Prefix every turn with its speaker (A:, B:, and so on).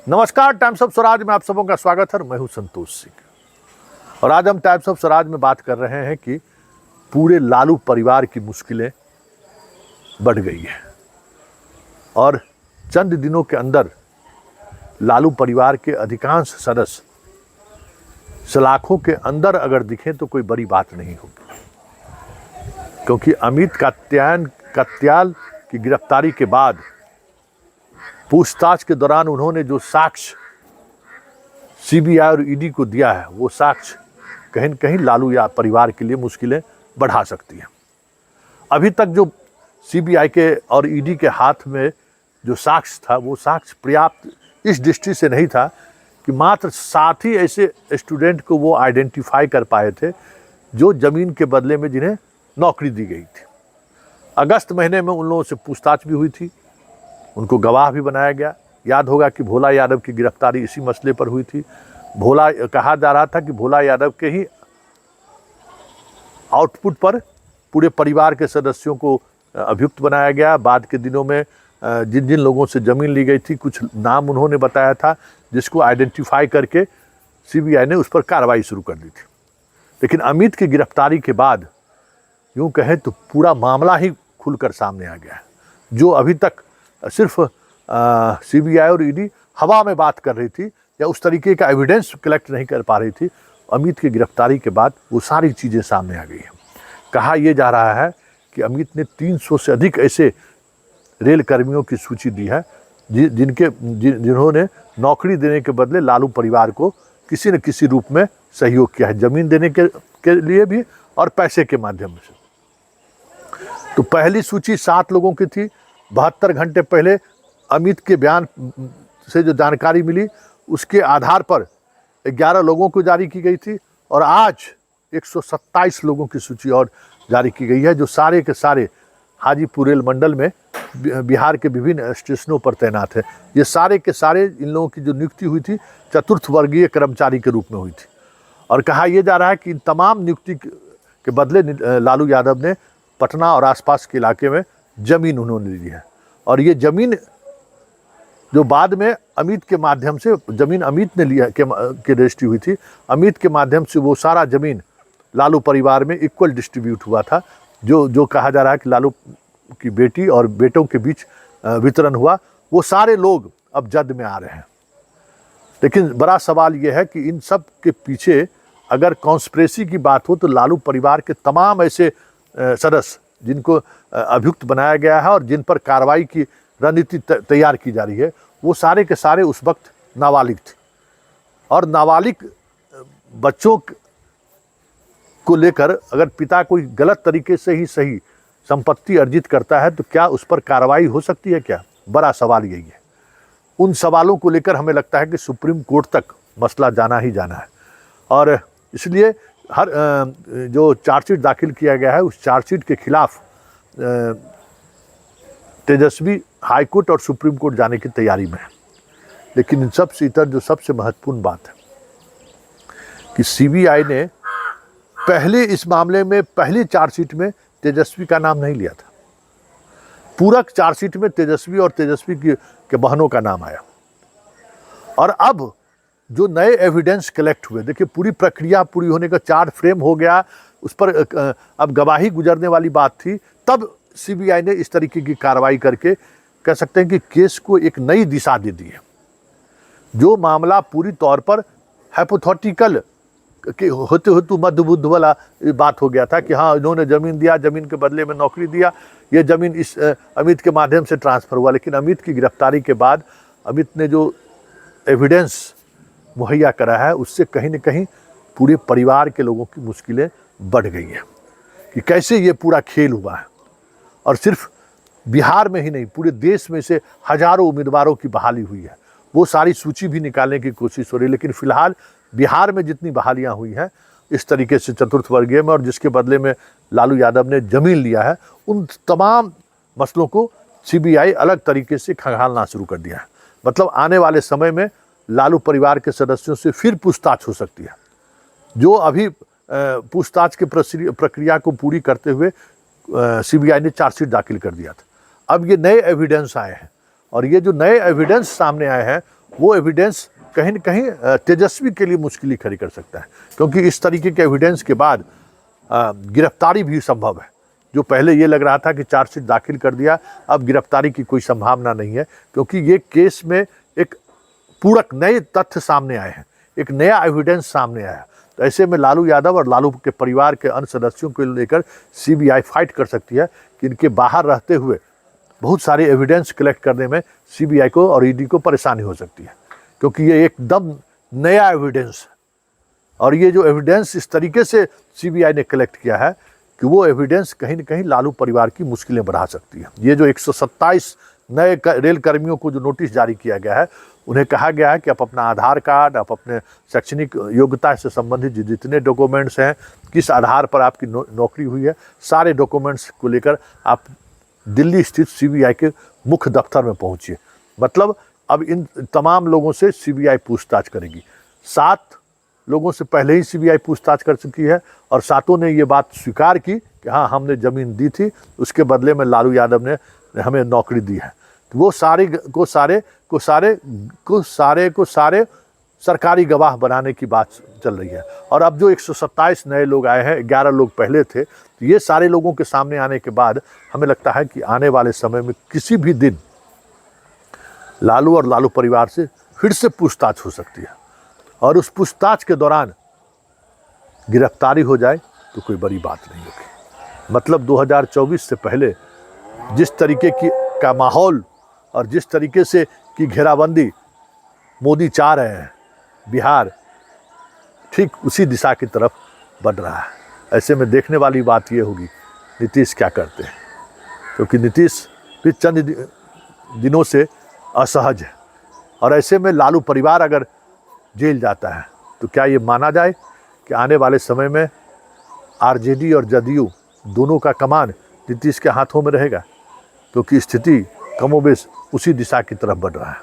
A: नमस्कार, times of Swaraj में आप सबों का स्वागत है। मैं हूं संतोष सिंह और आज हम टाइम्स ऑफ स्वराज में बात कर रहे हैं कि पूरे लालू परिवार की मुश्किलें बढ़ गई है और चंद दिनों के अंदर लालू परिवार के अधिकांश सदस्य सलाखों के अंदर अगर दिखें तो कोई बड़ी बात नहीं होगी, क्योंकि अमित कात्याल की गिरफ्तारी के बाद पूछताछ के दौरान उन्होंने जो साक्ष्य सीबीआई और ईडी को दिया है, वो साक्ष्य कहीं न कहीं लालू या परिवार के लिए मुश्किलें बढ़ा सकती हैं। अभी तक जो सीबीआई के और ईडी के हाथ में जो साक्ष्य था, वो साक्ष्य पर्याप्त इस दृष्टि से नहीं था कि मात्र 7 ही ऐसे स्टूडेंट को वो आइडेंटिफाई कर पाए थे जो जमीन के बदले में जिन्हें नौकरी दी गई थी। अगस्त महीने में उन लोगों से पूछताछ भी हुई थी, उनको गवाह भी बनाया गया। याद होगा कि भोला यादव की गिरफ्तारी इसी मसले पर हुई थी। कहा जा रहा था कि भोला यादव के ही आउटपुट पर पूरे परिवार के सदस्यों को अभियुक्त बनाया गया। बाद के दिनों में जिन जिन लोगों से ज़मीन ली गई थी, कुछ नाम उन्होंने बताया था जिसको आइडेंटिफाई करके सीबीआई ने उस पर कार्रवाई शुरू कर दी थी। लेकिन अमित की गिरफ्तारी के बाद यूँ कहें तो पूरा मामला ही खुलकर सामने आ गया है। जो अभी तक सिर्फ सीबीआई और ईडी हवा में बात कर रही थी या उस तरीके का एविडेंस कलेक्ट नहीं कर पा रही थी, अमित की गिरफ्तारी के बाद वो सारी चीज़ें सामने आ गई हैं। कहा यह जा रहा है कि अमित ने 300 से अधिक ऐसे रेल कर्मियों की सूची दी है जिन्होंने नौकरी देने के बदले लालू परिवार को किसी न किसी रूप में सहयोग किया है, ज़मीन देने के लिए भी और पैसे के माध्यम से। तो पहली सूची 7 लोगों की थी। 72 घंटे पहले अमित के बयान से जो जानकारी मिली, उसके आधार पर 11 लोगों को जारी की गई थी और आज 127 लोगों की सूची और जारी की गई है, जो सारे के सारे हाजीपुर रेल मंडल में बिहार के विभिन्न स्टेशनों पर तैनात है। ये सारे के सारे इन लोगों की जो नियुक्ति हुई थी, चतुर्थ वर्गीय कर्मचारी के रूप में हुई थी। और कहा यह जा रहा है कि इन तमाम नियुक्ति के बदले लालू यादव ने पटना और आसपास के इलाके में ज़मीन उन्होंने ली है। और ये ज़मीन जो बाद में अमित के माध्यम से ज़मीन अमित ने लिया के रजिस्ट्री हुई थी, अमित के माध्यम से वो सारा ज़मीन लालू परिवार में इक्वल डिस्ट्रीब्यूट हुआ था। जो कहा जा रहा है कि लालू की बेटी और बेटों के बीच वितरण हुआ, वो सारे लोग अब जद में आ रहे हैं। लेकिन बड़ा सवाल ये है कि इन सब के पीछे अगर कॉन्स्पिरेसी की बात हो तो लालू परिवार के तमाम ऐसे सदस्य जिनको अभियुक्त बनाया गया है और जिन पर कार्रवाई की रणनीति तैयार की जा रही है, वो सारे के सारे उस वक्त नाबालिग थे। और नाबालिग बच्चों को लेकर अगर पिता कोई गलत तरीके से ही सही संपत्ति अर्जित करता है तो क्या उस पर कार्रवाई हो सकती है? क्या बड़ा सवाल यही है। उन सवालों को लेकर हमें लगता है कि सुप्रीम कोर्ट तक मसला जाना ही जाना है। और इसलिए हर जो चार्जशीट दाखिल किया गया है, उस चार्जशीट के खिलाफ तेजस्वी हाई कोर्ट और सुप्रीम कोर्ट जाने की तैयारी में है। लेकिन इन सब से इतर जो सबसे महत्वपूर्ण बात है कि सीबीआई ने पहले इस मामले में पहली चार्जशीट में तेजस्वी का नाम नहीं लिया था। पूरक चार्जशीट में तेजस्वी और तेजस्वी के बहनों का नाम आया। और अब जो नए एविडेंस कलेक्ट हुए, देखिए पूरी प्रक्रिया पूरी होने का चार्ज फ्रेम हो गया, उस पर अब गवाही गुजरने वाली बात थी, तब सीबीआई ने इस तरीके की कार्रवाई करके कह सकते हैं कि केस को एक नई दिशा दे दी है। जो मामला पूरी तौर पर हाइपोथेटिकल के होते होते मध्यबुद्ध वाला बात हो गया था कि हाँ इन्होंने ज़मीन दिया, ज़मीन के बदले में नौकरी दिया, ये ज़मीन इस अमित के माध्यम से ट्रांसफ़र हुआ। लेकिन अमित की गिरफ्तारी के बाद अमित ने जो एविडेंस मुहैया करा है, उससे कहीं न कहीं पूरे परिवार के लोगों की मुश्किलें बढ़ गई हैं कि कैसे ये पूरा खेल हुआ है। और सिर्फ बिहार में ही नहीं, पूरे देश में से हज़ारों उम्मीदवारों की बहाली हुई है। वो सारी सूची भी निकालने की कोशिश हो रही है। लेकिन फ़िलहाल बिहार में जितनी बहालियाँ हुई हैं इस तरीके से चतुर्थ वर्गीय में, और जिसके बदले में लालू यादव ने ज़मीन लिया है, उन तमाम मसलों को सीबीआई अलग तरीके से खंगालना शुरू कर दिया है। मतलब आने वाले समय में लालू परिवार के सदस्यों से फिर पूछताछ हो सकती है। जो अभी पूछताछ की प्रक्रिया को पूरी करते हुए सीबीआई ने चार्जशीट दाखिल कर दिया था। अब ये नए एविडेंस आए हैं और ये जो नए एविडेंस सामने आए हैं वो एविडेंस कहीं न कहीं तेजस्वी के लिए मुश्किल खड़ी कर सकता है, क्योंकि इस तरीके के एविडेंस के बाद गिरफ्तारी भी संभव है। जो पहले ये लग रहा था कि चार्जशीट दाखिल कर दिया, अब गिरफ्तारी की कोई संभावना नहीं है, क्योंकि ये केस में एक पूरक नए तथ्य सामने आए हैं, एक नया एविडेंस सामने आया। तो ऐसे में लालू यादव और लालू के परिवार के अन्य सदस्यों को लेकर सीबीआई फाइट कर सकती है कि इनके बाहर रहते हुए बहुत सारे एविडेंस कलेक्ट करने में सीबीआई को और ईडी को परेशानी हो सकती है, क्योंकि ये एकदम नया एविडेंस है। और ये जो एविडेंस इस तरीके से सीबीआई ने कलेक्ट किया है कि वो एविडेंस कहीं न कहीं लालू परिवार की मुश्किलें बढ़ा सकती है। ये जो 127 नए रेल कर्मियों को जो नोटिस जारी किया गया है, उन्हें कहा गया है कि आप अपना आधार कार्ड, आप अपने शैक्षणिक योग्यता से संबंधित जितने डॉक्यूमेंट्स हैं, किस आधार पर आपकी नौकरी हुई है, सारे डॉक्यूमेंट्स को लेकर आप दिल्ली स्थित सीबीआई के मुख्य दफ्तर में पहुंचिए। मतलब अब इन तमाम लोगों से सीबीआई पूछताछ करेगी। 7 लोगों से पहले ही सीबीआई पूछताछ कर चुकी है और 7 ने ये बात स्वीकार की कि हाँ, हमने ज़मीन दी थी, उसके बदले में लालू यादव ने हमें नौकरी दी है। तो वो सारे सरकारी गवाह बनाने की बात चल रही है। और अब जो 127 नए लोग आए हैं, 11 लोग पहले थे, तो ये सारे लोगों के सामने आने के बाद हमें लगता है कि आने वाले समय में किसी भी दिन लालू और लालू परिवार से फिर से पूछताछ हो सकती है, और उस पूछताछ के दौरान गिरफ्तारी हो जाए तो कोई बड़ी बात नहीं होगी। मतलब 2024 से पहले जिस तरीके का माहौल और जिस तरीके से की घेराबंदी मोदी चाह रहे हैं, बिहार ठीक उसी दिशा की तरफ बढ़ रहा है। ऐसे में देखने वाली बात ये होगी नीतीश क्या करते हैं, क्योंकि नीतीश भी चंद दिनों से असहज है। और ऐसे में लालू परिवार अगर जेल जाता है तो क्या ये माना जाए कि आने वाले समय में आरजेडी और जदयू दोनों का कमान नीतीश के हाथों में रहेगा, क्योंकि स्थिति कमोबेश उसी दिशा की तरफ बढ़ रहा है।